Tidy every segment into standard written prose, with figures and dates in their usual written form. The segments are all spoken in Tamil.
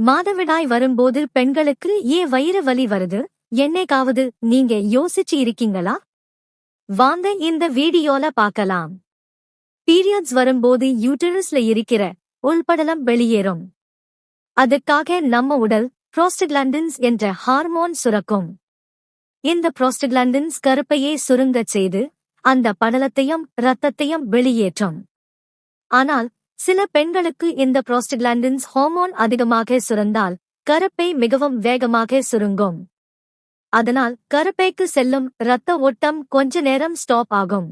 மாதவிடாய் வரும்போது பெண்களுக்கு ஏன் வயிறு வலி வருது? என்னைக்காவது நீங்க யோசிச்சு இருக்கீங்களா? வாங்க இந்த வீடியோல பார்க்கலாம். பீரியட்ஸ் வரும்போது யூட்டரஸ்ல இருக்கிற உள்படலம் வெளியேறும். அதுக்காக நம்ம உடல் புரோஸ்டக்லாண்டின்ஸ் என்ற ஹார்மோன் சுரக்கும். இந்த புரோஸ்டக்லாண்டின்ஸ் கருப்பையை சுருங்கச் செய்து அந்த படலத்தையும் இரத்தத்தையும் வெளியேற்றும். ஆனால் சில பெண்களுக்கு இந்த புரோஸ்டக்லாண்டின்ஸ் ஹார்மோன் அதிகமாக சுரந்தால் கருப்பை மிகவும் வேகமாக சுருங்கும். அதனால் கருப்பைக்கு செல்லும் இரத்த ஓட்டம் கொஞ்ச நேரம் ஸ்டாப் ஆகும்.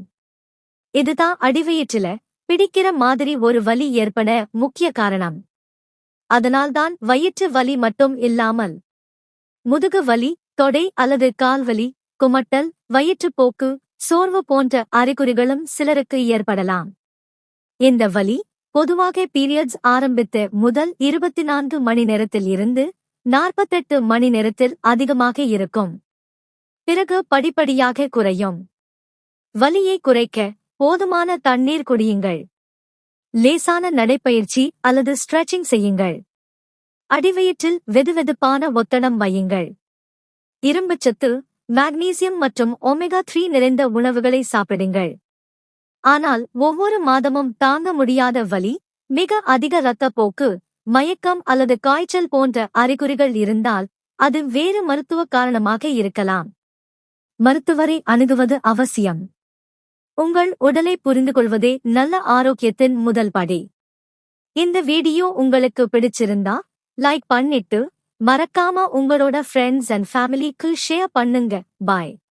இதுதான் அடிவயிற்றில பிடிக்கிற மாதிரி ஒரு வலி ஏற்பட முக்கிய காரணம். அதனால்தான் வயிற்று வலி மட்டும் இல்லாமல் முதுகு வலி, தொடை அல்லது கால்வலி, குமட்டல், வயிற்றுப்போக்கு, சோர்வு போன்ற அறிகுறிகளும் சிலருக்கு ஏற்படலாம். இந்த வலி பொதுவாக பீரியட்ஸ் ஆரம்பித்த முதல் 24 மணி நேரத்தில் இருந்து 48 மணி நேரத்தில் அதிகமாக இருக்கும். பிறகு படிப்படியாக குறையும். வலியை குறைக்க போதுமான தண்ணீர் குடியுங்கள். லேசான நடைப்பயிற்சி அல்லது ஸ்ட்ரெச்சிங் செய்யுங்கள். அடிவயிற்றில் வெதுவெதுப்பான ஒத்தடம் வையுங்கள். இரும்புச்சத்து, மாக்னீசியம் மற்றும் ஒமேகா 3 நிறைந்த உணவுகளை சாப்பிடுங்கள். ஆனால் ஒவ்வொரு மாதமும் தாங்க முடியாத வலி, மிக அதிக இரத்தப்போக்கு, மயக்கம் அல்லது காய்ச்சல் போன்ற அறிகுறிகள் இருந்தால் அது வேறு மருத்துவ காரணமாக இருக்கலாம். மருத்துவரை அணுகுவது அவசியம். உங்கள் உடலை புரிந்துகொள்வதே நல்ல ஆரோக்கியத்தின் முதல் படி. இந்த வீடியோ உங்களுக்கு பிடிச்சிருந்தா லைக் பண்ணிட்டு மறக்காம உங்களோட ஃப்ரெண்ட்ஸ் அண்ட் ஃபேமிலிக்கு ஷேர் பண்ணுங்க. பாய்.